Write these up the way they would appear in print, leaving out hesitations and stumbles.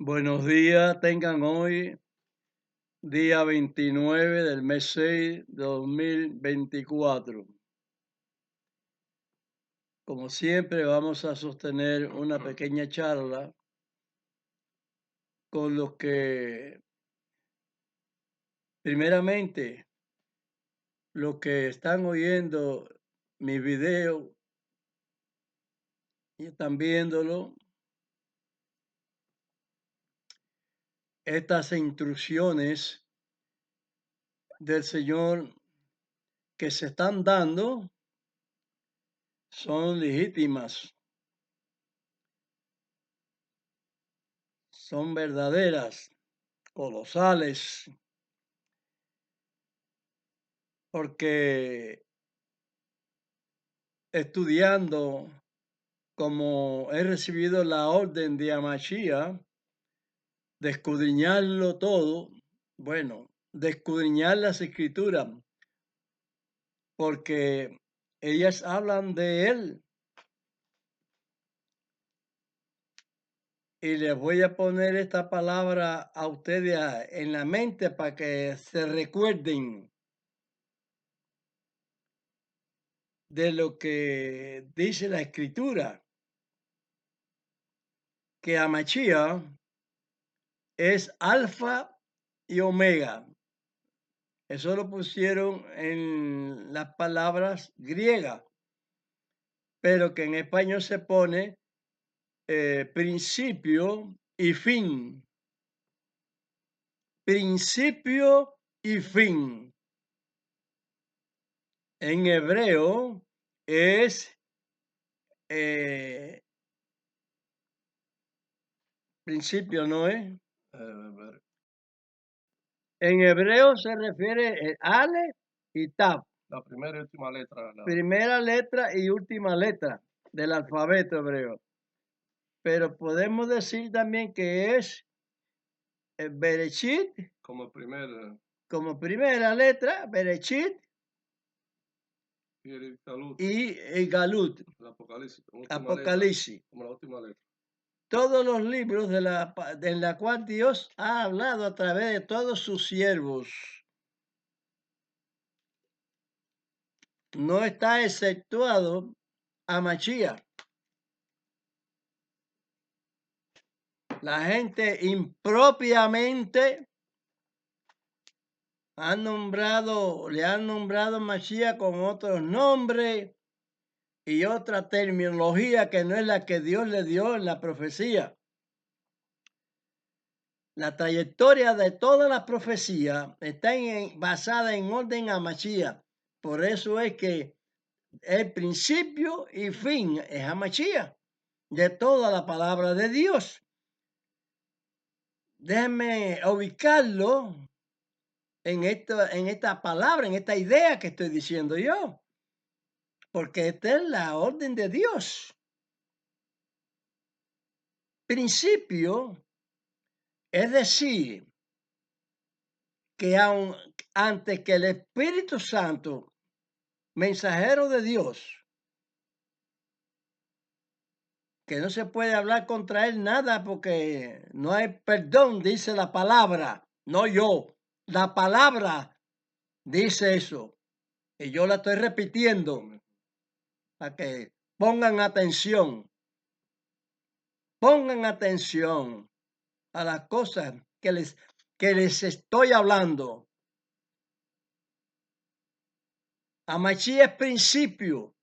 Buenos días, tengan hoy, día 29 del mes 6 de 2024. Como siempre, vamos a sostener una pequeña charla con los que, primeramente, los que están oyendo mis videos y están viéndolo, estas instrucciones del Señor que se están dando son legítimas, son verdaderas, colosales, porque estudiando como he recibido la orden de Amachía de escudriñarlo todo, bueno, de escudriñar las escrituras, porque ellas hablan de él. Y les voy a poner esta palabra a ustedes en la mente para que se recuerden de lo que dice la escritura, que Amachía es alfa y omega. Eso lo pusieron en las palabras griegas, pero que en español se pone principio y fin. Principio y fin. En hebreo es principio, ¿no es? En hebreo se refiere ale y tab. La primera y última letra. Primera letra y última letra del alfabeto hebreo. Pero podemos decir también que es Bereshit, como como primera letra, Bereshit, y el Galut, y Galut, el Apocalipsis, Apocalipsis. como la última letra. Todos los libros en la cual Dios ha hablado a través de todos sus siervos. No está exceptuado a Mashiach. La gente impropiamente le han nombrado Mashiach con otros nombres y otra terminología que no es la que Dios le dio en la profecía. La trayectoria de toda la profecía está basada en orden a Mashiach. Por eso es que el principio y fin es a Mashiach de toda la palabra de Dios. Déjenme ubicarlo en esta palabra, en esta idea que estoy diciendo yo, porque esta es la orden de Dios. Principio, es decir, que aun antes que el Espíritu Santo, mensajero de Dios, que no se puede hablar contra él nada porque no hay perdón, dice la palabra, no yo, la palabra dice eso, y yo la estoy repitiendo para que pongan atención a las cosas que les estoy hablando. Amachí es principio,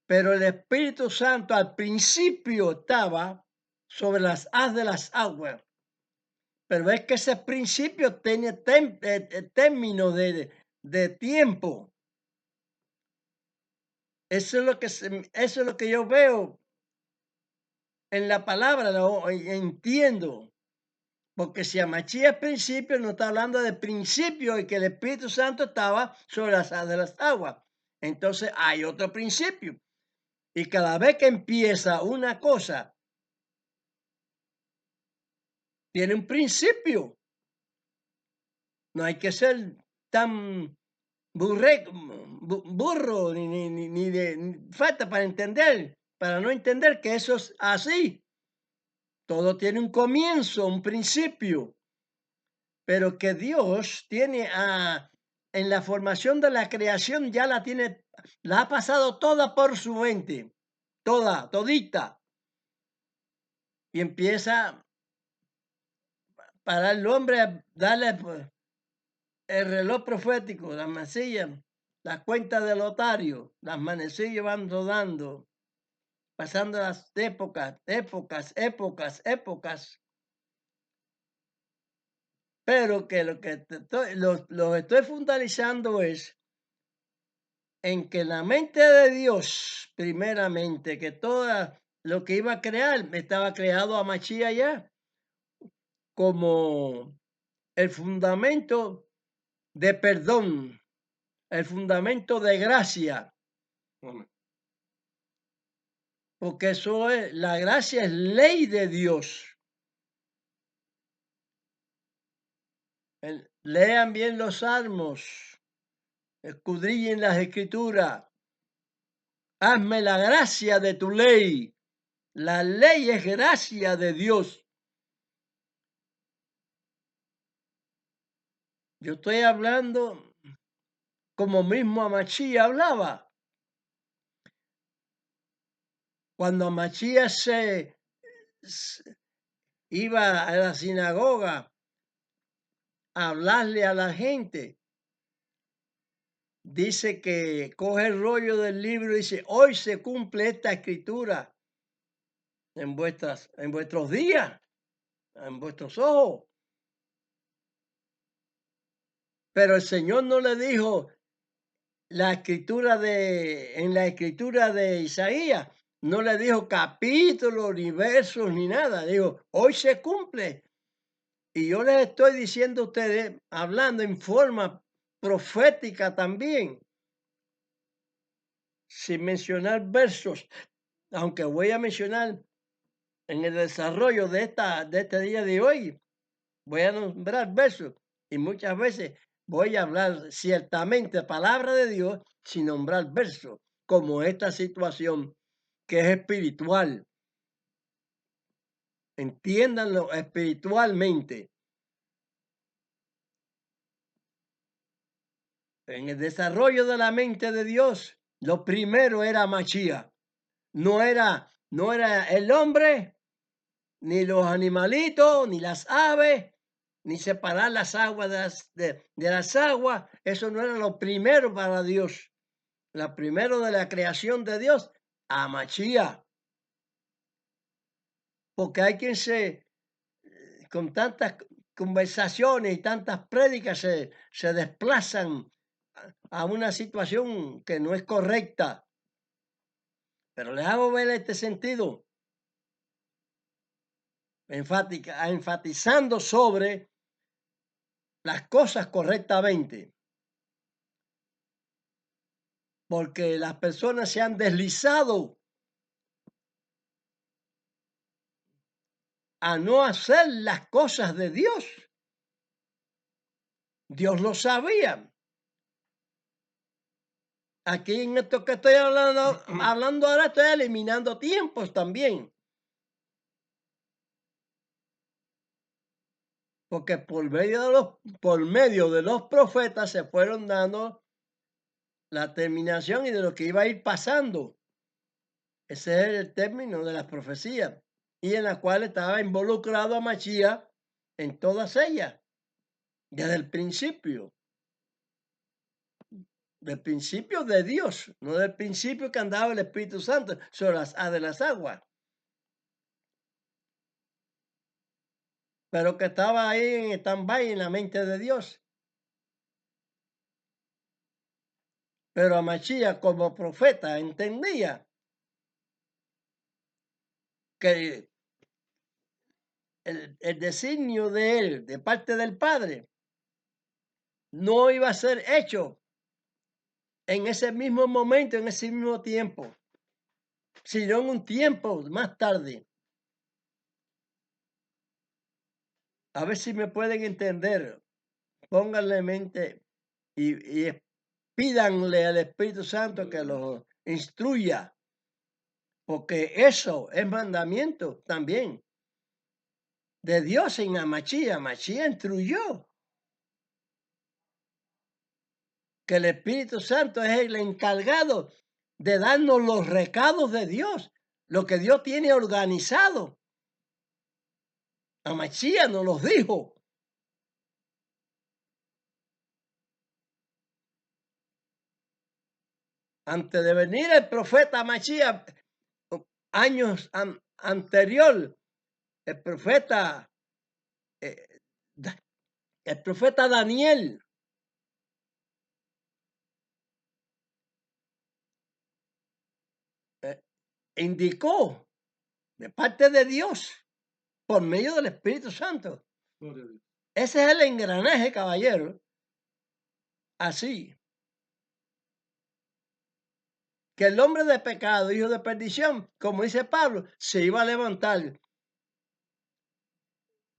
pero el Espíritu Santo al principio estaba sobre las haz de las aguas. Pero es que ese principio tiene término de tiempo. Eso es lo que yo veo en la palabra, entiendo. Porque si Amachí es principio, no está hablando de principio y que el Espíritu Santo estaba sobre las haz de las aguas. Entonces hay otro principio. Y cada vez que empieza una cosa, tiene un principio. No hay que ser tan burro ni de falta para entender, para no entender que eso es así. Todo tiene un comienzo, un principio, pero que Dios tiene en la formación de la creación ya la ha pasado toda por su mente, toda, todita. Y empieza para el hombre a darle pues, el reloj profético, las manecillas, las cuentas del lotario, las manecillas van rodando, pasando las épocas. Pero que lo que lo estoy fundamentalizando es en que la mente de Dios, primeramente, que todo lo que iba a crear, estaba creado a Machía ya, como el fundamento de perdón, el fundamento de gracia, Amén. porque eso es, la gracia es ley de Dios. Lean bien los salmos, escudriñen las escrituras, hazme la gracia de tu ley. La ley es gracia de Dios. Yo estoy hablando como mismo Amachía hablaba. Cuando Amachía iba a la sinagoga a hablarle a la gente, dice que coge el rollo del libro y dice, hoy se cumple esta escritura en vuestros días, en vuestros ojos. Pero el Señor no le dijo en la escritura de Isaías, no le dijo capítulos, ni versos, ni nada. Dijo, hoy se cumple. Y yo les estoy diciendo a ustedes, hablando en forma profética también, sin mencionar versos, aunque voy a mencionar en el desarrollo de este día de hoy, voy a nombrar versos y muchas veces voy a hablar ciertamente palabra de Dios sin nombrar versos, como esta situación que es espiritual. Entiéndanlo espiritualmente. En el desarrollo de la mente de Dios, lo primero era Machía. No era el hombre, ni los animalitos, ni las aves, ni separar las aguas de las aguas. Eso no era lo primero para Dios. Lo primero de la creación de Dios, a Machía. Porque hay quien con tantas conversaciones y tantas prédicas se desplazan a una situación que no es correcta. Pero les hago ver este sentido, enfatizando sobre las cosas correctamente. Porque las personas se han deslizado a no hacer las cosas de Dios. Dios lo sabía. Aquí en esto que estoy hablando ahora, estoy eliminando tiempos también. Porque por medio de los profetas se fueron dando la terminación y de lo que iba a ir pasando. Ese es el término de las profecías, y en la cual estaba involucrado a Mashiach en todas ellas, desde el principio. Del principio de Dios, no del principio que andaba el Espíritu Santo sobre las de las aguas. Pero que estaba ahí en stand-by en la mente de Dios. Pero a Mashiach como profeta entendía que el designio de él, de parte del Padre, no iba a ser hecho en ese mismo momento, en ese mismo tiempo, sino en un tiempo más tarde. A ver si me pueden entender. Pónganle mente y pídanle al Espíritu Santo que los instruya, porque eso es mandamiento también. de Dios en Amachía. Amachía instruyó que el Espíritu Santo es el encargado de darnos los recados de Dios, lo que Dios tiene organizado. Amachía nos los dijo. Antes de venir el profeta Amachía, años anterior, el profeta Daniel indicó de parte de Dios por medio del Espíritu Santo. Gloria a Dios. Ese es el engranaje, caballero. Así que el hombre de pecado, hijo de perdición, como dice Pablo, se iba a levantar.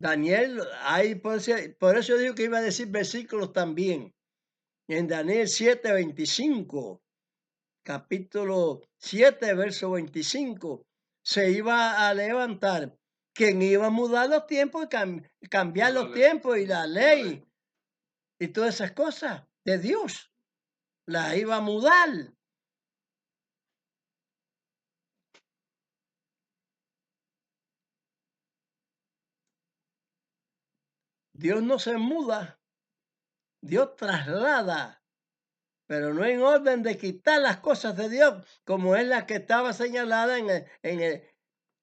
Daniel, ahí por eso digo que iba a decir versículos también. En Daniel 7:25, capítulo 7, verso 25, se iba a levantar quien iba a mudar los tiempos y cambiar los tiempos y la ley y todas esas cosas de Dios. Las iba a mudar. Dios no se muda, Dios traslada, pero no en orden de quitar las cosas de Dios, como es la que estaba señalada en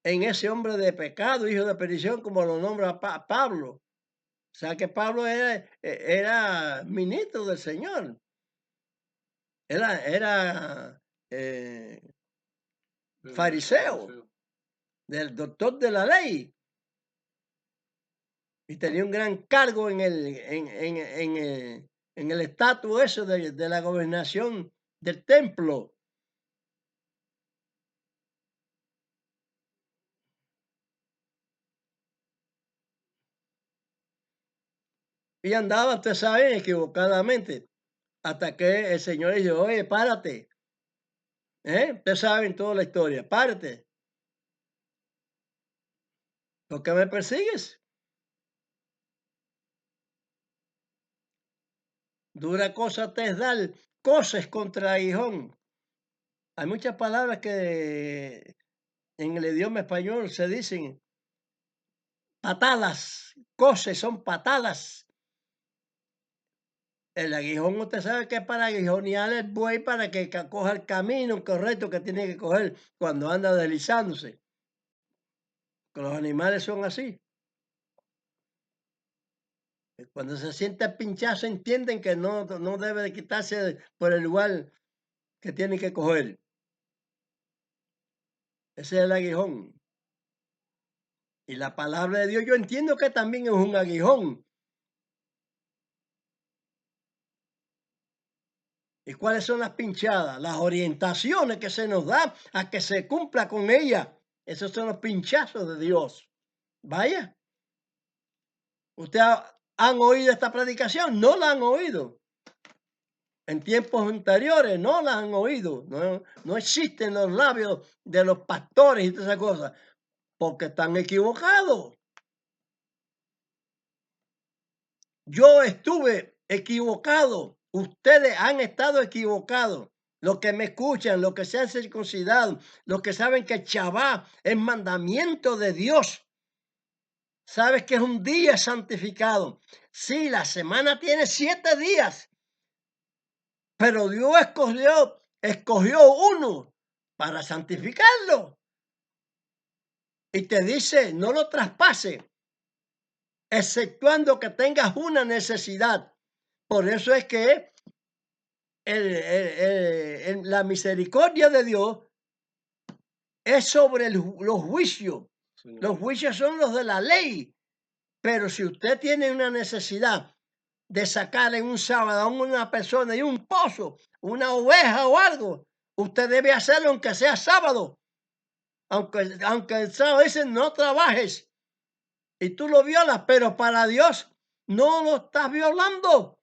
ese hombre de pecado, hijo de perdición, como lo nombra Pablo. O sea que Pablo era ministro del Señor. Era fariseo, del doctor de la ley. Y tenía un gran cargo en el estatus eso de la gobernación del templo. Y andaba, ustedes saben, equivocadamente, hasta que el Señor le dijo, oye, párate. Ustedes saben toda la historia, párate. ¿Por qué me persigues? Dura cosa te es dar coces contra aguijón. Hay muchas palabras que en el idioma español se dicen patadas, coces son patadas. El aguijón, usted sabe que es para aguijonear el buey para que coja el camino correcto que tiene que coger cuando anda deslizándose. Que los animales son así. Cuando se siente el pinchazo entienden que no debe de quitarse por el lugar que tiene que coger. Ese es el aguijón. Y la palabra de Dios yo entiendo que también es un aguijón. ¿Y cuáles son las pinchadas? Las orientaciones que se nos da a que se cumpla con ellas. Esos son los pinchazos de Dios. Vaya. ¿Ustedes han oído esta predicación? No la han oído. En tiempos anteriores no la han oído. No existen los labios de los pastores y todas esas cosas. Porque están equivocados. Yo estuve equivocado. Ustedes han estado equivocados. Los que me escuchan, los que se han circuncidado, los que saben que el Shabbat es mandamiento de Dios. Sabes que es un día santificado. Sí, la semana tiene 7 días. Pero Dios escogió uno para santificarlo. Y te dice, no lo traspase, exceptuando que tengas una necesidad. Por eso es que la misericordia de Dios es sobre los juicios. Señor. Los juicios son los de la ley. Pero si usted tiene una necesidad de sacar en un sábado a una persona y un pozo, una oveja o algo, usted debe hacerlo aunque sea sábado. Aunque el sábado dice no trabajes y tú lo violas, pero para Dios no lo estás violando.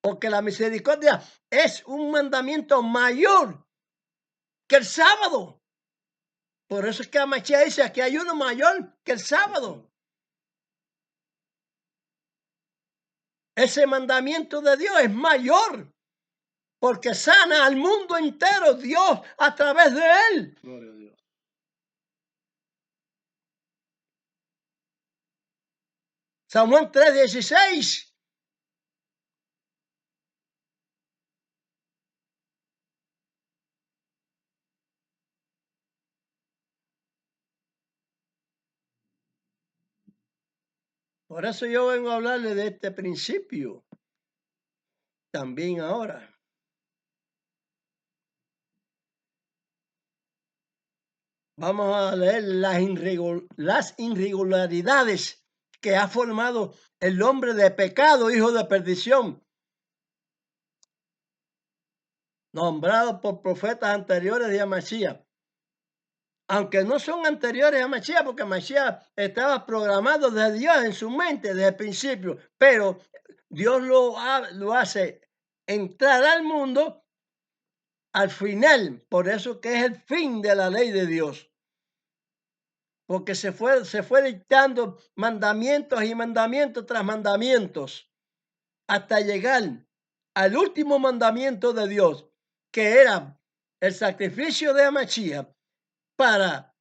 Porque la misericordia es un mandamiento mayor que el sábado. Por eso es que Amachía dice que hay uno mayor que el sábado. ese mandamiento de Dios es mayor, porque sana al mundo entero Dios a través de él. Gloria a Dios. San Juan 3:16. Por eso yo vengo a hablarle de este principio también ahora. Vamos a leer las irregularidades que ha formado el hombre de pecado, hijo de perdición, nombrado por profetas anteriores de Mashiach. Aunque no son anteriores a Mashiach, porque Mashiach estaba programado de Dios en su mente desde el principio, pero Dios lo hace entrar al mundo al final, por eso que es el fin de la ley de Dios. Porque se fue dictando mandamientos y mandamientos tras mandamientos hasta llegar al último mandamiento de Dios, que era el sacrificio de Mashiach para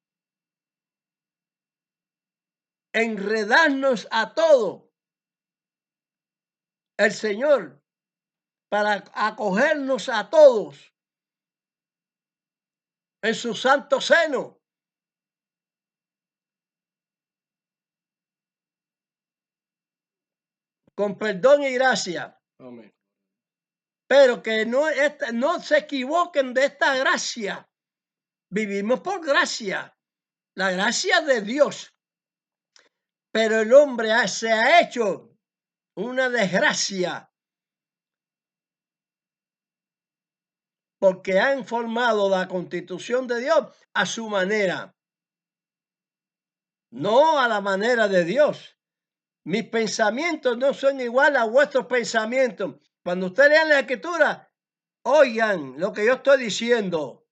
enredarnos a todo el Señor, para acogernos a todos en su santo seno. Con perdón y gracia. Amén. Pero que no se equivoquen de esta gracia. Vivimos por gracia, la gracia de Dios. Pero el hombre se ha hecho una desgracia porque han formado la constitución de Dios a su manera, no a la manera de Dios. Mis pensamientos no son iguales a vuestros pensamientos. Cuando ustedes lean la escritura, oigan lo que yo estoy diciendo.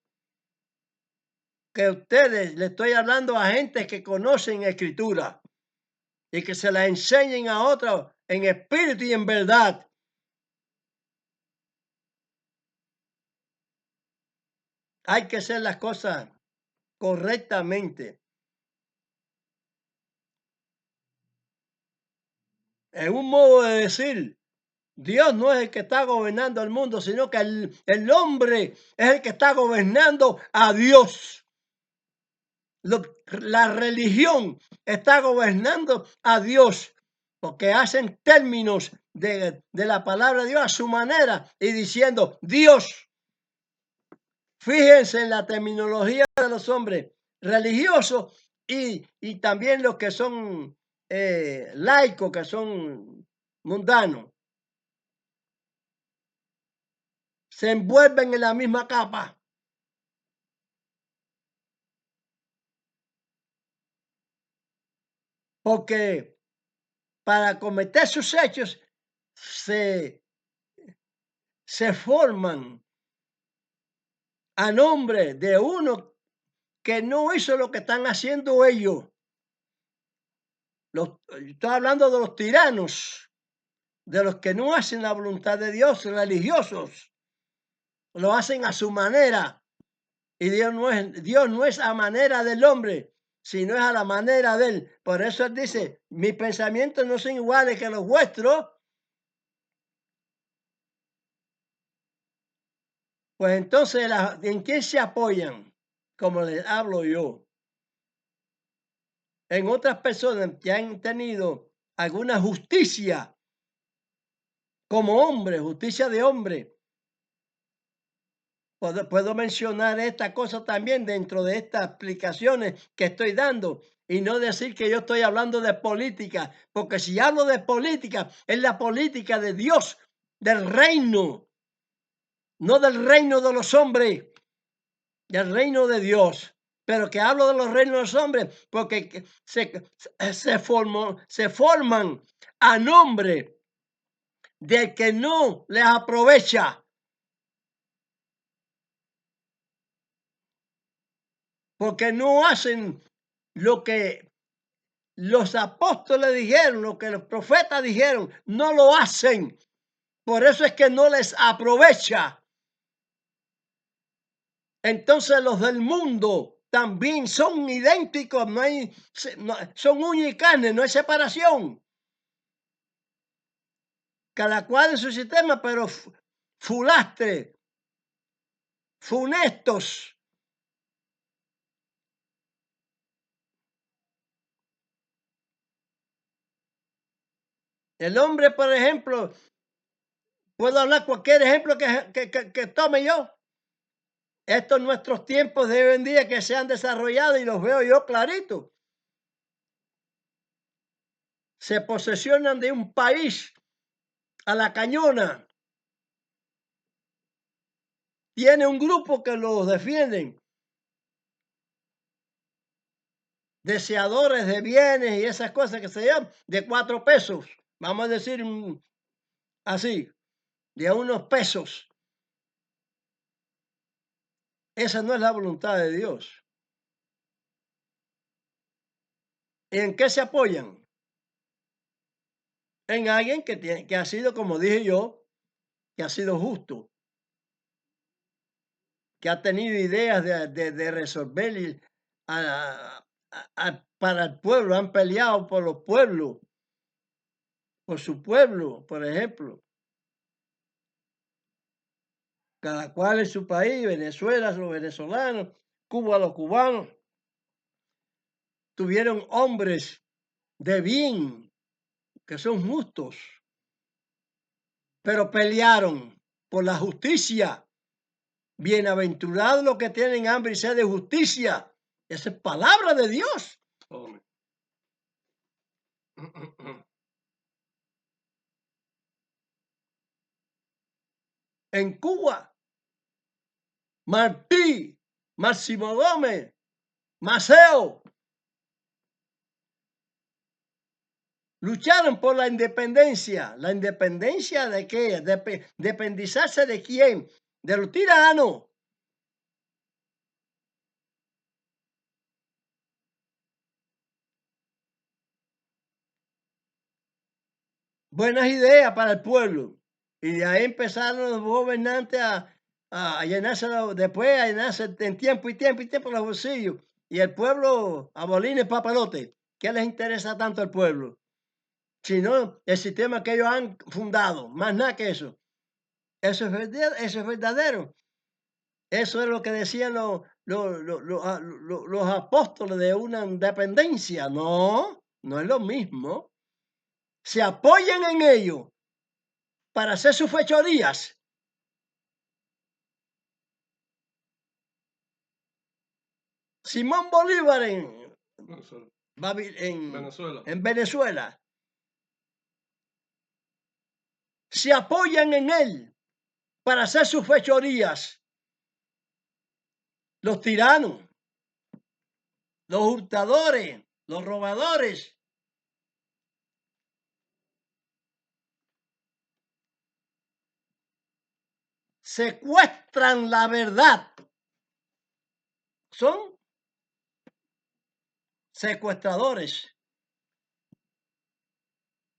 Que ustedes le estoy hablando a gente que conocen escritura y que se la enseñen a otros en espíritu y en verdad. Hay que hacer las cosas correctamente. Es un modo de decir, Dios no es el que está gobernando el mundo, sino que el hombre es el que está gobernando a Dios. La religión está gobernando a Dios, porque hacen términos de la palabra de Dios a su manera y diciendo Dios. Fíjense en la terminología de los hombres religiosos y también los que son laicos, que son mundanos. Se envuelven en la misma capa. Porque para cometer sus hechos se forman a nombre de uno que no hizo lo que están haciendo ellos. Estoy hablando de los tiranos, de los que no hacen la voluntad de Dios, religiosos. Lo hacen a su manera. Y Dios no es a manera del hombre, sino es a la manera de él. Por eso él dice, mis pensamientos no son iguales que los vuestros. Pues entonces, ¿en quién se apoyan? Como les hablo yo. En otras personas que han tenido alguna justicia como hombre, justicia de hombre. Puedo mencionar esta cosa también dentro de estas explicaciones que estoy dando y no decir que yo estoy hablando de política, porque si hablo de política, es la política de Dios, del reino, no del reino de los hombres, del reino de Dios. Pero que hablo de los reinos de los hombres porque se forman a nombre del que no les aprovecha. Porque no hacen lo que los apóstoles dijeron, lo que los profetas dijeron, no lo hacen. Por eso es que no les aprovecha. Entonces los del mundo también son idénticos, son uña y carne, no hay separación. Cada cual en su sistema, pero fulastre, funestos. El hombre, por ejemplo, puedo hablar cualquier ejemplo que tome yo. Estos nuestros tiempos de hoy en día que se han desarrollado y los veo yo clarito. Se posesionan de un país a la cañona. Tiene un grupo que los defienden. Deseadores de bienes y esas cosas que se llaman de 4 pesos. Vamos a decir así, de unos pesos. Esa no es la voluntad de Dios. ¿En qué se apoyan? En alguien que ha sido, como dije yo, que ha sido justo, que ha tenido ideas de resolver para el pueblo, han peleado por los pueblos, por su pueblo, por ejemplo. Cada cual en su país, Venezuela, los venezolanos, Cuba, los cubanos, tuvieron hombres de bien, que son justos, pero pelearon por la justicia. Bienaventurados los que tienen hambre y sed de justicia. Esa es palabra de Dios. Amén. En Cuba, Martí, Máximo Gómez, Maceo, lucharon por la independencia. ¿La independencia de qué? ¿Dependizarse de quién? De los tiranos. Buenas ideas para el pueblo. Y de ahí empezaron los gobernantes a llenarse, después a llenarse en tiempo y tiempo los bolsillos. Y el pueblo a bolines papalote. ¿Qué les interesa tanto al pueblo? Sino el sistema que ellos han fundado, más nada que eso. Eso es verdadero. Eso es lo que decían los apóstoles de una independencia. No, no es lo mismo. Se apoyan en ello para hacer sus fechorías. Simón Bolívar en Venezuela se apoyan en él para hacer sus fechorías. Los tiranos, los hurtadores, los robadores. Secuestran la verdad. Son secuestradores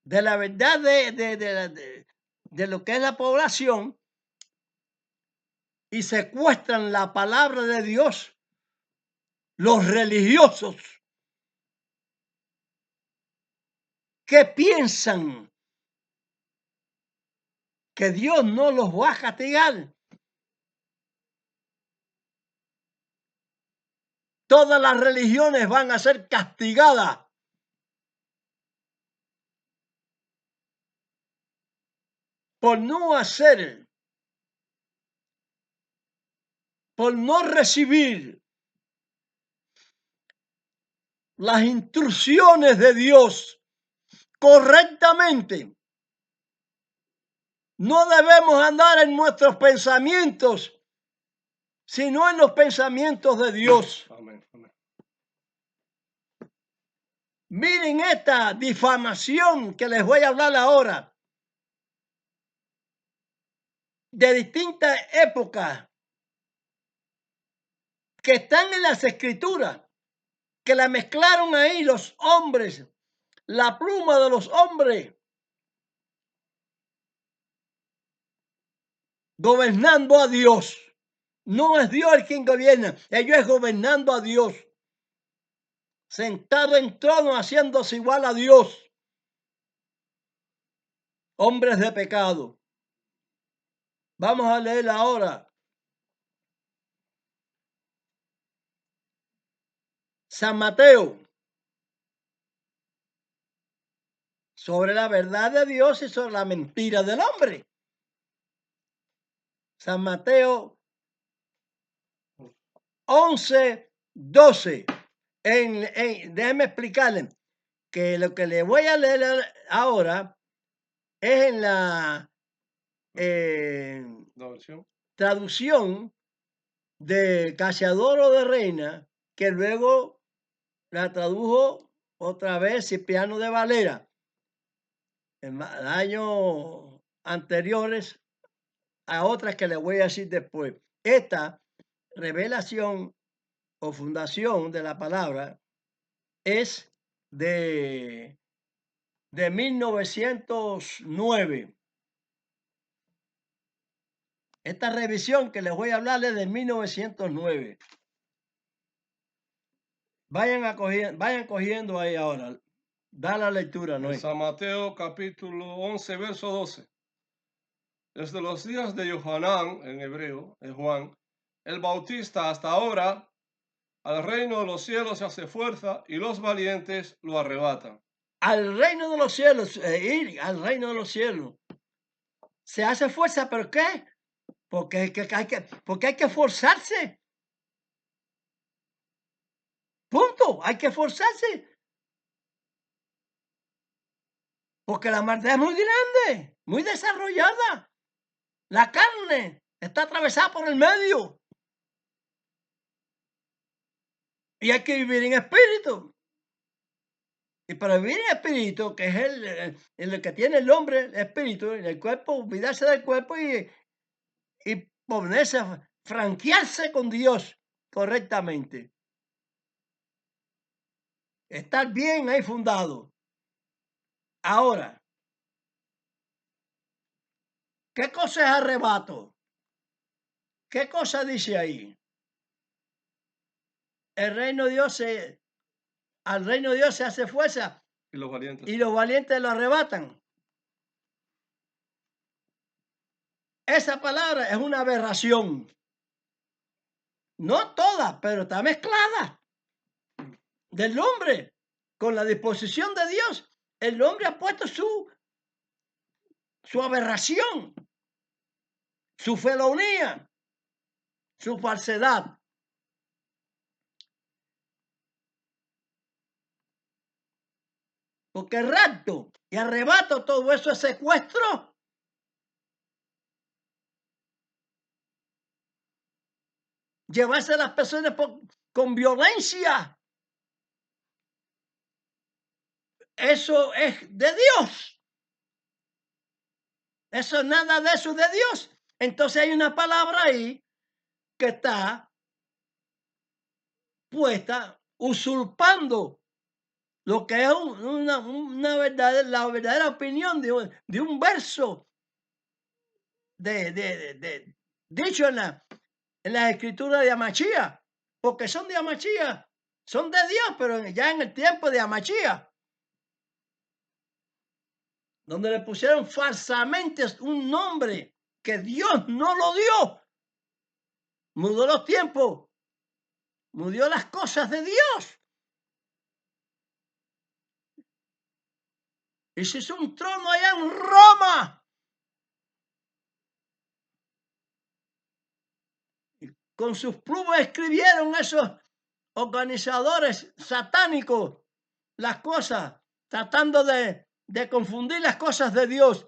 de la verdad de lo que es la población y secuestran la palabra de Dios. Los religiosos que piensan que Dios no los va a castigar. Todas las religiones van a ser castigadas. Por no hacer, por no recibir las instrucciones de Dios correctamente. No debemos andar en nuestros pensamientos, sino en los pensamientos de Dios. Amén, amén. Miren esta difamación que les voy a hablar ahora, de distintas épocas que están en las escrituras, que la mezclaron ahí los hombres, la pluma de los hombres, gobernando a Dios. No es Dios el quien gobierna, ellos es gobernando a Dios, sentado en trono haciéndose igual a Dios. Hombres de pecado. Vamos a leer ahora San Mateo, sobre la verdad de Dios y sobre la mentira del hombre. San Mateo 11:12. Déjenme explicarles que lo que le voy a leer ahora es en la traducción de Casiodoro de Reina, que luego la tradujo otra vez Cipriano de Valera en años anteriores a otras que les voy a decir después. Esta revelación o fundación de la palabra es de 1909. Esta revisión que les voy a hablar es de 1909. Vayan cogiendo ahí ahora. Da la lectura, ¿no? San Mateo capítulo 11, verso 12. Desde los días de Yohanan, en hebreo, en Juan, el Bautista hasta ahora, al reino de los cielos se hace fuerza y los valientes lo arrebatan. Al reino de los cielos, ir al reino de los cielos. Se hace fuerza, ¿pero qué? Porque hay que esforzarse. Punto, hay que esforzarse. Porque la maldad es muy grande, muy desarrollada. La carne está atravesada por el medio. Y hay que vivir en espíritu. Y para vivir en espíritu, que es el que tiene el hombre, el espíritu, en el cuerpo, olvidarse del cuerpo y ponerse, franquearse con Dios correctamente. Estar bien ahí fundado. Ahora, ¿qué cosa es arrebato? ¿Qué cosa dice ahí? El reino de Dios al reino de Dios se hace fuerza y los valientes lo arrebatan. Esa palabra es una aberración. No toda, pero está mezclada. Del hombre, con la disposición de Dios, el hombre ha puesto su aberración, su felonía, su falsedad. Porque rapto y arrebato, todo eso es secuestro. Llevarse a las personas con violencia. Eso es de Dios. Eso nada de eso es de Dios. Entonces hay una palabra ahí que está puesta usurpando lo que es una verdad, la verdadera opinión de un verso dicho en la escritura de Amachía, porque son de Amachía, son de Dios, pero ya en el tiempo de Amachía, donde le pusieron falsamente un nombre que Dios no lo dio. Mudó los tiempos, mudó las cosas de Dios. Y se hizo un trono allá en Roma. Y con sus plumas escribieron esos organizadores satánicos las cosas, tratando de confundir las cosas de Dios.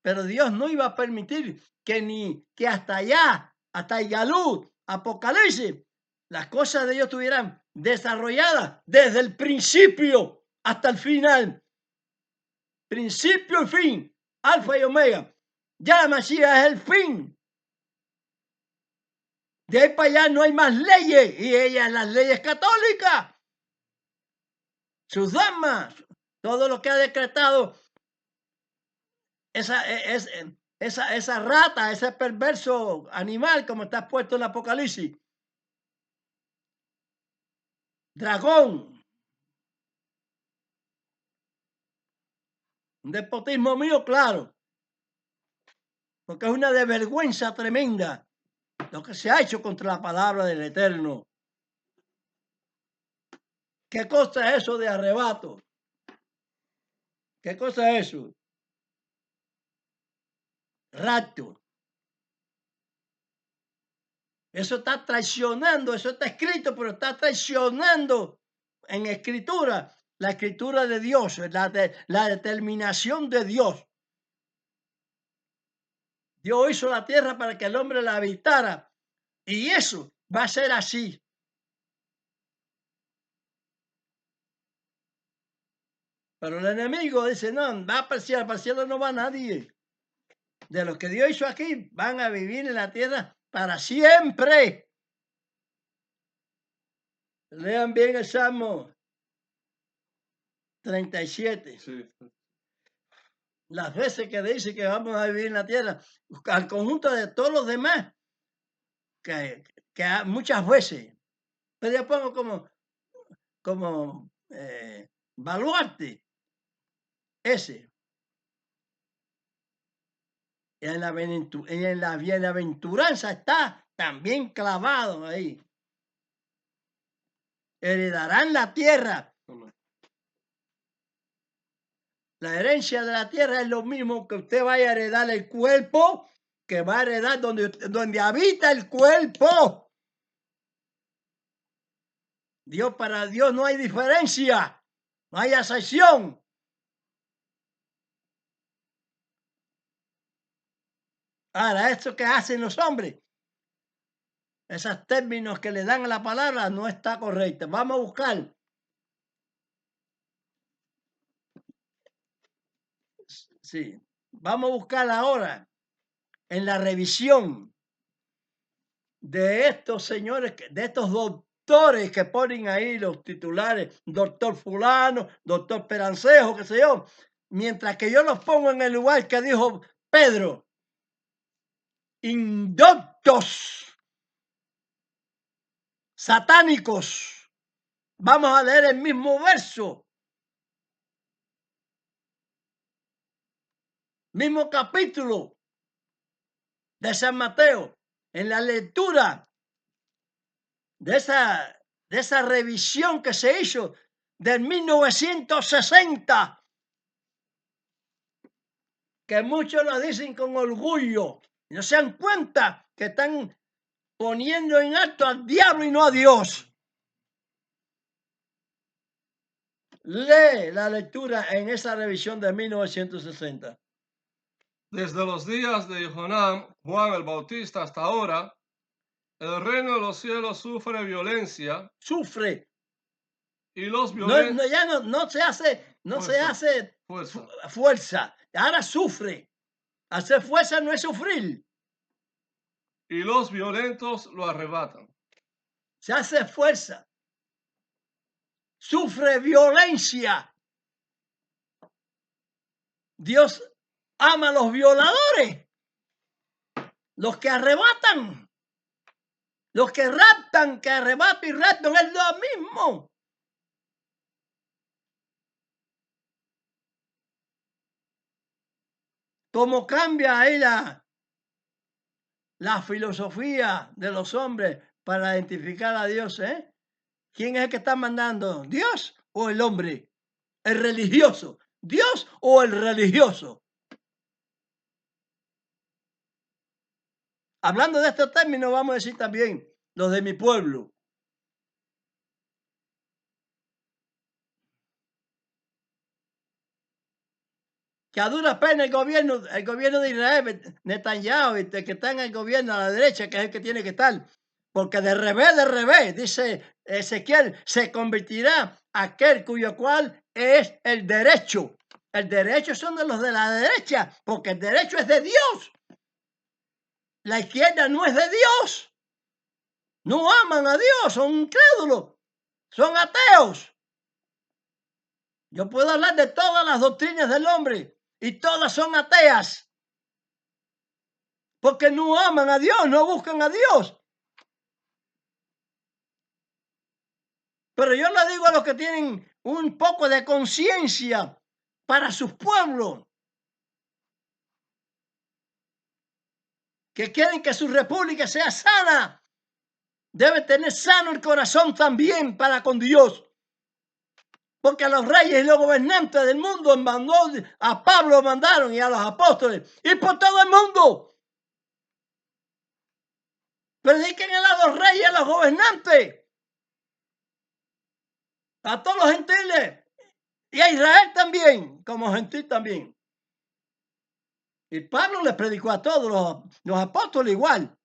Pero Dios no iba a permitir que hasta allá, hasta Igalú, Apocalipsis, las cosas de Dios estuvieran desarrolladas desde el principio hasta el final. Principio y fin, alfa y omega. Ya la Masía es el fin. De ahí para allá no hay más leyes, y ellas las leyes católicas. sus dogmas, todo lo que ha decretado esa rata, ese perverso animal, como está puesto en el Apocalipsis. Dragón. Un despotismo mío, claro. Porque es una desvergüenza tremenda lo que se ha hecho contra la palabra del Eterno. ¿Qué cosa es eso de arrebato? ¿Qué cosa es eso? Rapto. Eso está traicionando, eso está escrito, pero está traicionando en escritura, la escritura de Dios, la determinación de Dios. Dios hizo la tierra para que el hombre la habitara y eso va a ser así. Pero el enemigo dice, no, va para el cielo no va nadie. De los que Dios hizo aquí van a vivir en la tierra para siempre. Lean bien el Salmo 37. Sí. Las veces que dice que vamos a vivir en la tierra, al conjunto de todos los demás, que muchas veces. Pero yo pongo como baluarte ese. En la bienaventuranza está también clavado ahí. Heredarán la tierra. La herencia de la tierra es lo mismo que usted vaya a heredar el cuerpo, que va a heredar donde habita el cuerpo. Para Dios no hay diferencia, no hay excepción. Ahora, esto que hacen los hombres, esos términos que le dan a la palabra, no está correcto. Vamos a buscar. Sí, vamos a buscar ahora en la revisión de estos señores, de estos doctores que ponen ahí los titulares, doctor fulano, doctor Perancejo, qué sé yo, mientras que yo los pongo en el lugar que dijo Pedro, indoctos, satánicos. Vamos a leer el mismo verso, mismo capítulo de San Mateo, en la lectura de esa revisión que se hizo del 1960, que muchos lo dicen con orgullo, y no se dan cuenta que están poniendo en alto al diablo y no a Dios. Lee la lectura en esa revisión de 1960. Desde los días de Jonán, Juan el Bautista hasta ahora, el reino de los cielos sufre violencia. Sufre. Y los violentos. Ya no se hace, fuerza. Ahora sufre. Hacer fuerza no es sufrir. Y los violentos lo arrebatan. Se hace fuerza. Sufre violencia. Dios ama a los violadores, los que arrebatan, los que raptan, que arrebatan y raptan, es lo mismo. ¿Cómo cambia ahí la filosofía de los hombres para identificar a Dios? ¿Quién es el que está mandando? ¿Dios o el hombre? ¿El religioso? ¿Dios o el religioso? Hablando de estos términos, vamos a decir también los de mi pueblo. Que a duras penas el gobierno de Israel, Netanyahu, que está en el gobierno a la derecha, que es el que tiene que estar, porque de revés, dice Ezequiel, se convertirá aquel cuyo cual es el derecho. El derecho son de los de la derecha, porque el derecho es de Dios. La izquierda no es de Dios. No aman a Dios, son incrédulos, son ateos. Yo puedo hablar de todas las doctrinas del hombre y todas son ateas. Porque no aman a Dios, no buscan a Dios. Pero yo le digo a los que tienen un poco de conciencia para sus pueblos, que quieren que su república sea sana, debe tener sano el corazón también para con Dios. Porque a los reyes y los gobernantes del mundo a Pablo mandaron y a los apóstoles y por todo el mundo. Prediquen a los reyes y a los gobernantes, a todos los gentiles y a Israel también, como gentil también. Y Pablo les predicó a todos los apóstoles igual.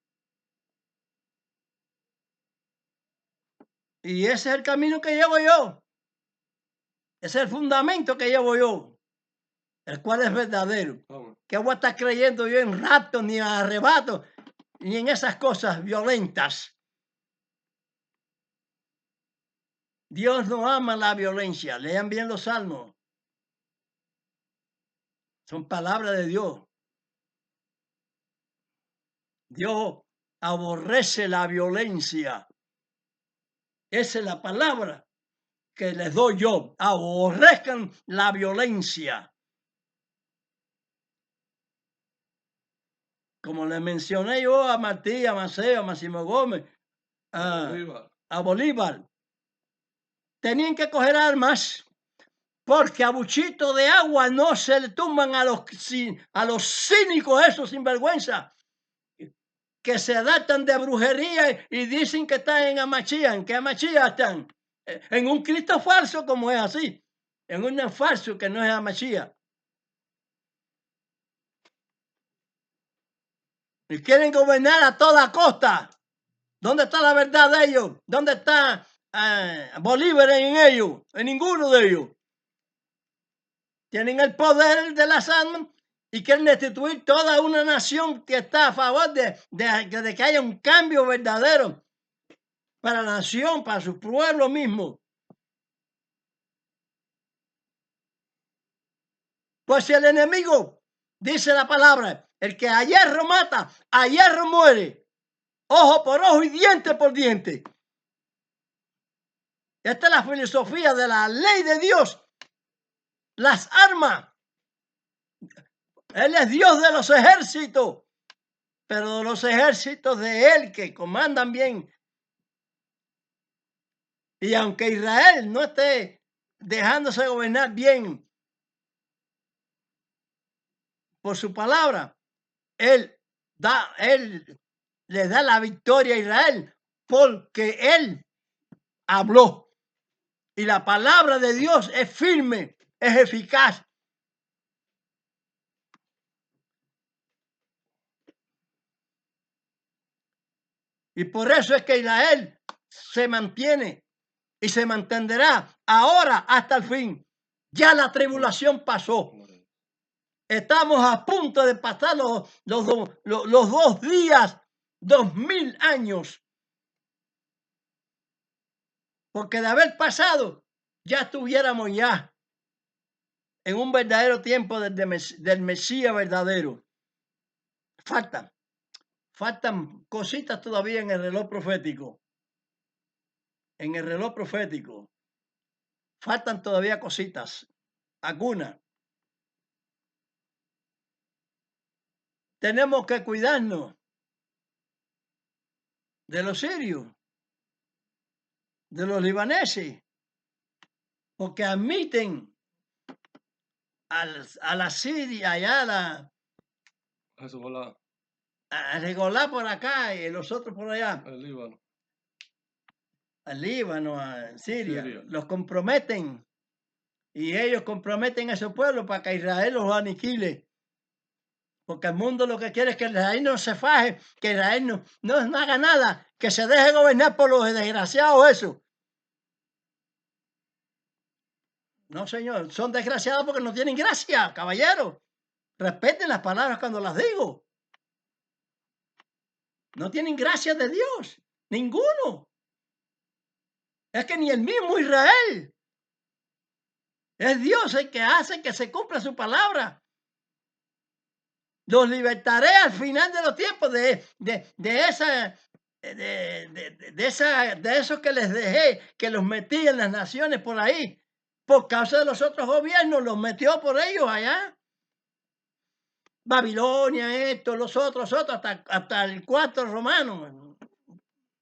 Y ese es el camino que llevo yo. Ese es el fundamento que llevo yo, el cual es verdadero. Que voy a estar creyendo yo en rapto, ni en arrebato, ni en esas cosas violentas. Dios no ama la violencia. Lean bien los salmos. Son palabras de Dios. Dios aborrece la violencia. Esa es la palabra que les doy yo. Aborrezcan la violencia. Como le mencioné yo a Martí, a Maceo, a Máximo Gómez, a Bolívar. Tenían que coger armas porque a buchito de agua no se le tumban a los cínicos esos sinvergüenza que se adaptan de brujería y dicen que están en Amachía. ¿En qué Amachía están? En un Cristo falso, como es así. En un falso que no es Amachía. Y quieren gobernar a toda costa. ¿Dónde está la verdad de ellos? ¿Dónde está Bolívar en ellos? En ninguno de ellos. Tienen el poder de las armas y quieren destituir toda una nación que está a favor de que haya un cambio verdadero para la nación, para su pueblo mismo. Pues si el enemigo, dice la palabra, el que a hierro mata, a hierro muere. Ojo por ojo y diente por diente. Esta es la filosofía de la ley de Dios. Las armas. Él es Dios de los ejércitos, pero de los ejércitos de Él que comandan bien. Y aunque Israel no esté dejándose gobernar bien por su palabra, Él le da la victoria a Israel porque Él habló. Y la palabra de Dios es firme, es eficaz. Y por eso es que Israel se mantiene y se mantendrá ahora hasta el fin. Ya la tribulación pasó. Estamos a punto de pasar los 2 días, 2000 años. Porque de haber pasado, ya estuviéramos ya en un verdadero tiempo del Mesías verdadero. Faltan cositas todavía en el reloj profético. En el reloj profético. Faltan todavía cositas. Algunas. Tenemos que cuidarnos de los sirios, de los libaneses, porque admiten a la Siria, allá a Hezbolá por acá y los otros por allá. El Líbano. Al Líbano, a Siria. Los comprometen y ellos comprometen a su pueblo para que Israel los aniquile. Porque el mundo lo que quiere es que Israel no se faje, que Israel no haga nada, que se deje gobernar por los desgraciados eso. No, señor, son desgraciados porque no tienen gracia, caballero. Respeten las palabras cuando las digo. No tienen gracia de Dios, ninguno. Es que ni el mismo Israel Es Dios el que hace que se cumpla su palabra. Los libertaré al final de los tiempos de esos que les dejé, que los metí en las naciones por ahí. Por causa de los otros gobiernos, los metió por ellos allá. Babilonia, esto, los otros, hasta el cuarto romano,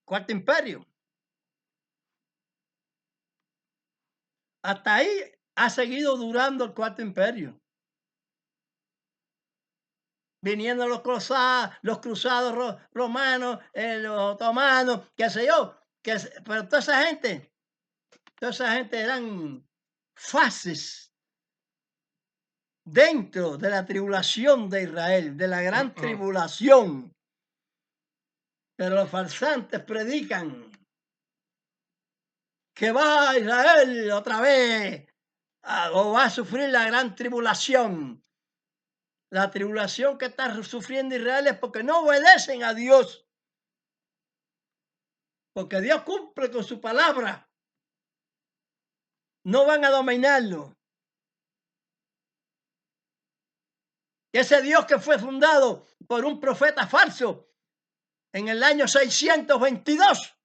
cuarto imperio. Hasta ahí ha seguido durando el cuarto imperio. Viniendo los cruzados romanos, los otomanos, qué sé yo, pero toda esa gente eran fases dentro de la tribulación de Israel, de la gran tribulación. Pero los farsantes predican que va a Israel otra vez o va a sufrir la gran tribulación. La tribulación que está sufriendo Israel es porque no obedecen a Dios. Porque Dios cumple con su palabra. No van a dominarlo. Ese Dios que fue fundado por un profeta falso en el año 622.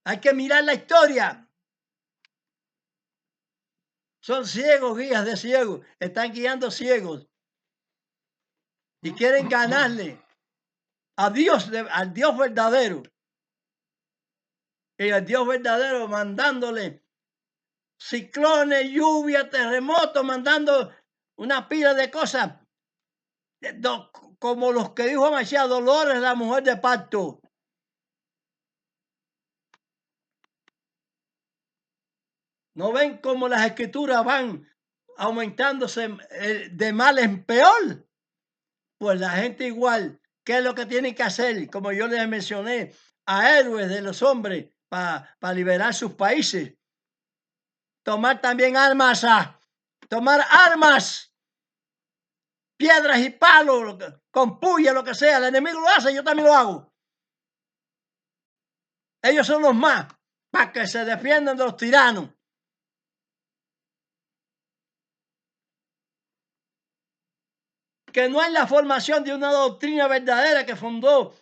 Hay que mirar la historia. Son ciegos, guías de ciegos. Están guiando ciegos. Y quieren ganarle a Dios, al Dios verdadero. Y al Dios verdadero mandándole ciclones, lluvia, terremotos, mandando una pila de cosas. Como los que dijo Machado, Dolores, la mujer de parto. ¿No ven cómo las escrituras van aumentándose de mal en peor? Pues la gente igual, ¿qué es lo que tienen que hacer? Como yo les mencioné, a héroes de los hombres para liberar sus países. Tomar también armas, tomar armas, piedras y palos, con puya, lo que sea. El enemigo lo hace, yo también lo hago. Ellos son los más, para que se defiendan de los tiranos. Que no hay la formación de una doctrina verdadera que fundó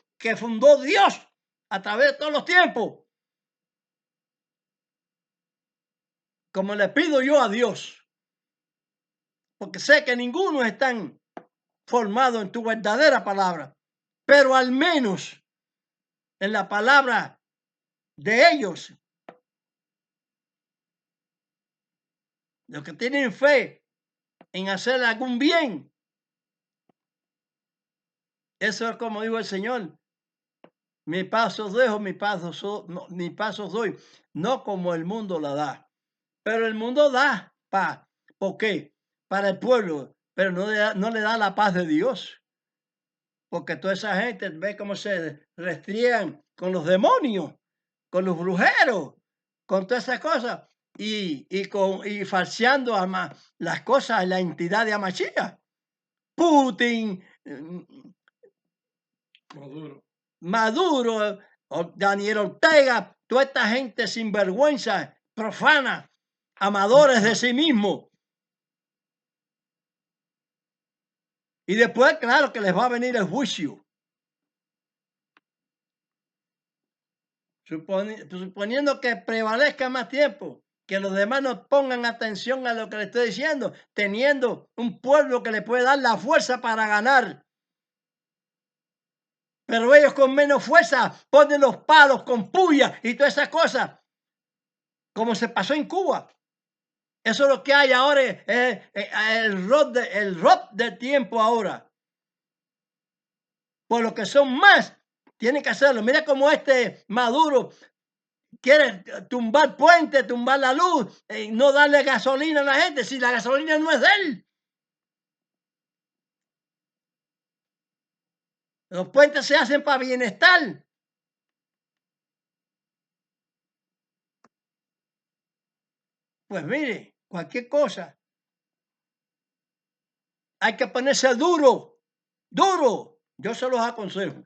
Dios a través de todos los tiempos. Como le pido yo a Dios, porque sé que ninguno están formado en tu verdadera palabra, pero al menos en la palabra de ellos, los que tienen fe en hacer algún bien. Eso es como dijo el Señor. Mi paso dejo, mi paso doy, no como el mundo la da. Pero el mundo da paz. ¿Por qué? Para el pueblo, pero no le da la paz de Dios. Porque toda esa gente ve cómo se restriegan con los demonios, con los brujeros, con todas esas cosas y falseando las cosas, la entidad de Amachía. Putin, Maduro, Daniel Ortega, toda esta gente sinvergüenza, profana, amadores de sí mismos. Y después, claro, que les va a venir el juicio. Suponiendo que prevalezca más tiempo, que los demás no pongan atención a lo que le estoy diciendo, teniendo un pueblo que le puede dar la fuerza para ganar. Pero ellos con menos fuerza ponen los palos con puya y todas esas cosas, como se pasó en Cuba. Eso es lo que hay ahora, el rock de tiempo ahora. Por lo que son más, tienen que hacerlo. Mira cómo este Maduro quiere tumbar puentes, tumbar la luz, no darle gasolina a la gente, si la gasolina no es de él. Los puentes se hacen para bienestar. Pues mire, cualquier cosa. Hay que ponerse duro, duro. Yo se los aconsejo.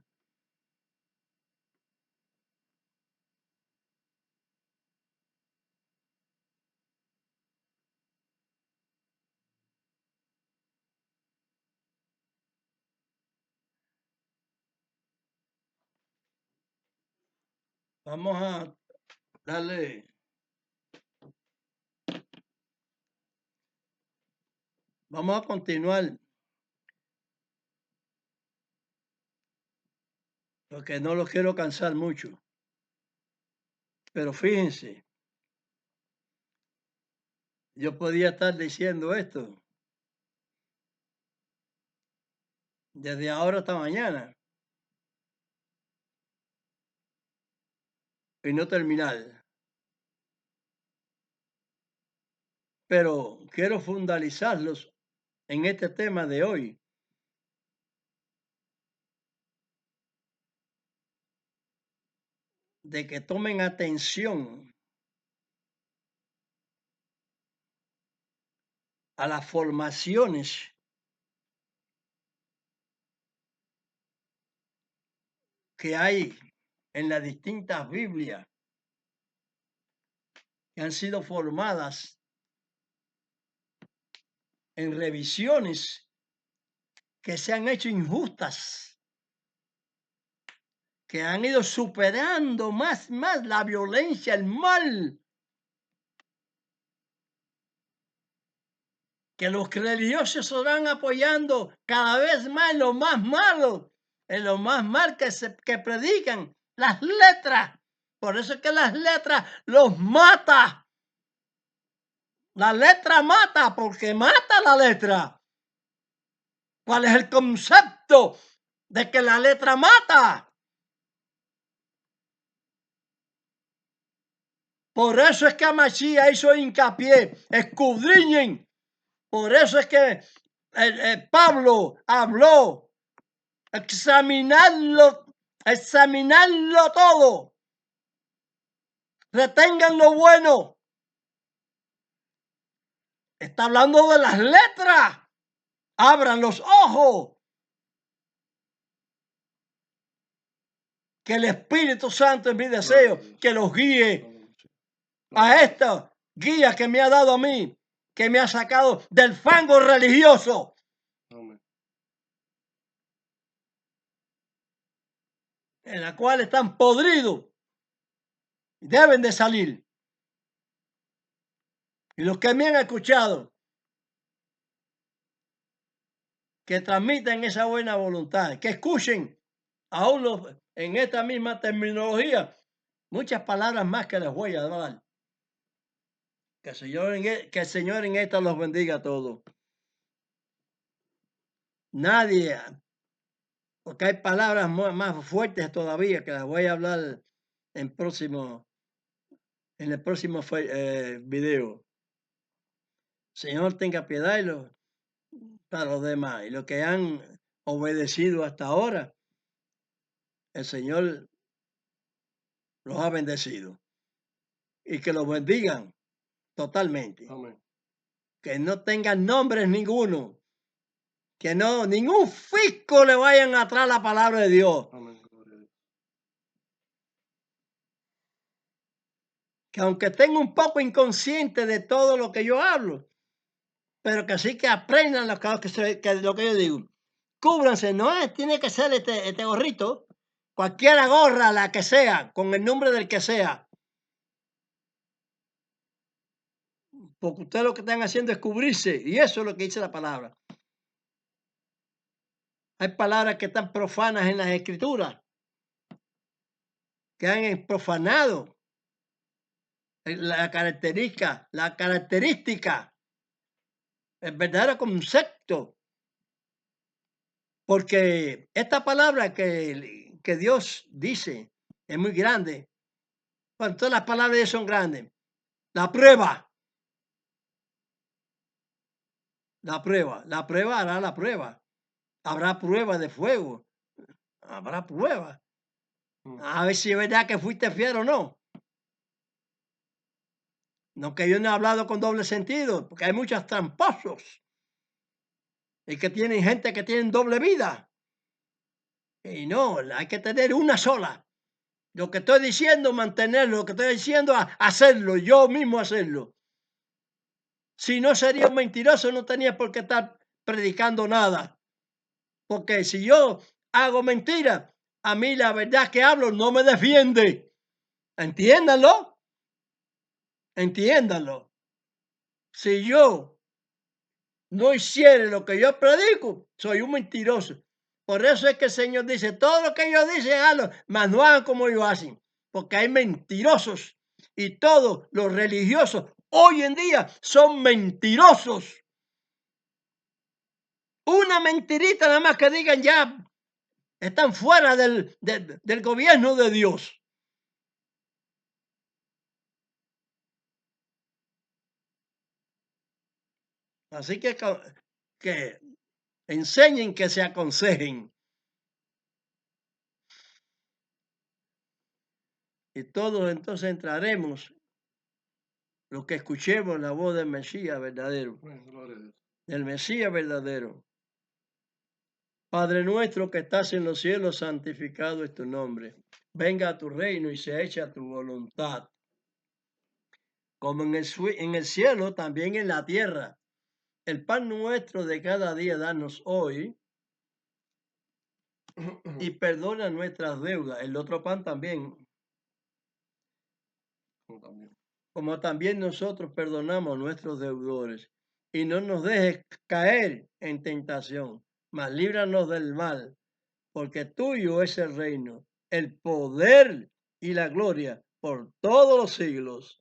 Vamos a darle. Vamos a continuar. Porque no lo quiero cansar mucho. Pero fíjense, yo podía estar diciendo esto desde ahora hasta mañana y no terminar. Pero quiero fundamentarlos en este tema de hoy. De que tomen atención a las formaciones que hay en las distintas Biblias que han sido formadas en revisiones que se han hecho injustas, que han ido superando más la violencia, el mal, que los religiosos se van apoyando cada vez más en lo más malo, en lo más mal que predican, las letras. Por eso es que las letras los mata. La letra mata, porque mata la letra. ¿Cuál es el concepto de que la letra mata? Por eso es que Amachía hizo hincapié, escudriñen. Por eso es que Pablo habló, examinarlo todo. Retengan lo bueno. Está hablando de las letras. Abran los ojos. Que el Espíritu Santo es mi deseo, que los guíe a esta guía que me ha dado a mí, que me ha sacado del fango religioso. En la cual están podridos. Deben de salir. Y los que me han escuchado, que transmiten esa buena voluntad, que escuchen aún en esta misma terminología, muchas palabras más que les voy a dar. Que el Señor en esta los bendiga a todos. Nadie, porque hay palabras más fuertes todavía que las voy a hablar en el próximo video. Señor, tenga piedad para los demás. Y los que han obedecido hasta ahora, el Señor los ha bendecido. Y que los bendigan totalmente. Amén. Que no tengan nombres ninguno. Que no, ningún fisco le vayan atrás la palabra de Dios. Amén. Que aunque estén un poco inconscientes de todo lo que yo hablo, pero que sí que aprendan lo que yo digo. Cúbranse, no tiene que ser este gorrito, cualquiera gorra, la que sea, con el nombre del que sea. Porque ustedes lo que están haciendo es cubrirse, y eso es lo que dice la palabra. Hay palabras que están profanas en las escrituras, que han profanado la característica, el verdadero concepto. Porque esta palabra que Dios dice es muy grande. Bueno, todas las palabras de Dios son grandes. La prueba hará la prueba. Habrá prueba de fuego. Habrá prueba. A ver si es verdad que fuiste fiel o no. No, que yo no he hablado con doble sentido, porque hay muchos tramposos. Y que tienen gente que tienen doble vida. Y no, hay que tener una sola. Lo que estoy diciendo, mantenerlo. Lo que estoy diciendo, hacerlo. Yo mismo hacerlo. Si no sería un mentiroso, no tenía por qué estar predicando nada. Porque si yo hago mentira, a mí la verdad que hablo no me defiende. Entiéndanlo. Entiéndanlo. Si yo no hiciere lo que yo predico, soy un mentiroso. Por eso es que el Señor dice, todo lo que ellos dicen, hazlo, mas no hagan como ellos hacen. Porque hay mentirosos. Y todos los religiosos hoy en día son mentirosos. Una mentirita nada más que digan ya están fuera del gobierno de Dios. Así que enseñen, que se aconsejen. Y todos entonces entraremos, los que escuchemos la voz del Mesías verdadero. Amén, gloria a Dios. Del Mesías verdadero. Padre nuestro que estás en los cielos, santificado es tu nombre. Venga a tu reino y se hecha tu voluntad, como en el cielo, también en la tierra. El pan nuestro de cada día danos hoy, y perdona nuestras deudas. El otro pan también, como también nosotros perdonamos a nuestros deudores. Y no nos dejes caer en tentación, mas líbranos del mal, porque tuyo es el reino, el poder y la gloria por todos los siglos.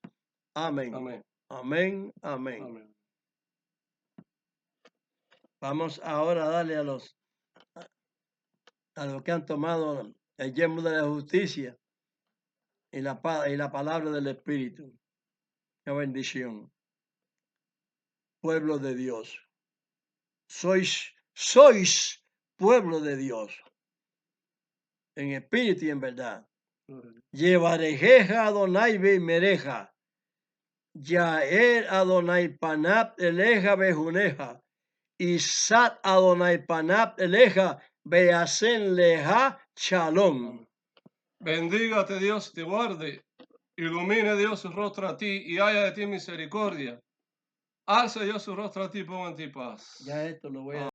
Amén. Amén. Amén. Amén. Amén. Vamos ahora a darle a los que han tomado el yelmo de la justicia y la palabra del Espíritu. Qué bendición. Pueblo de Dios. Sois pueblo de Dios. En espíritu y en verdad. Llevarejeja Adonai Mereja. Yaer Adonai Panap Eleja Bejuneja. Isat Adonai Panap Eleja Beasen Leja Shalom. Bendígate Dios, te guarde. Ilumine Dios su rostro a ti y haya de ti misericordia. Alce Dios su rostro a ti y ponga en ti paz. Ya esto lo voy a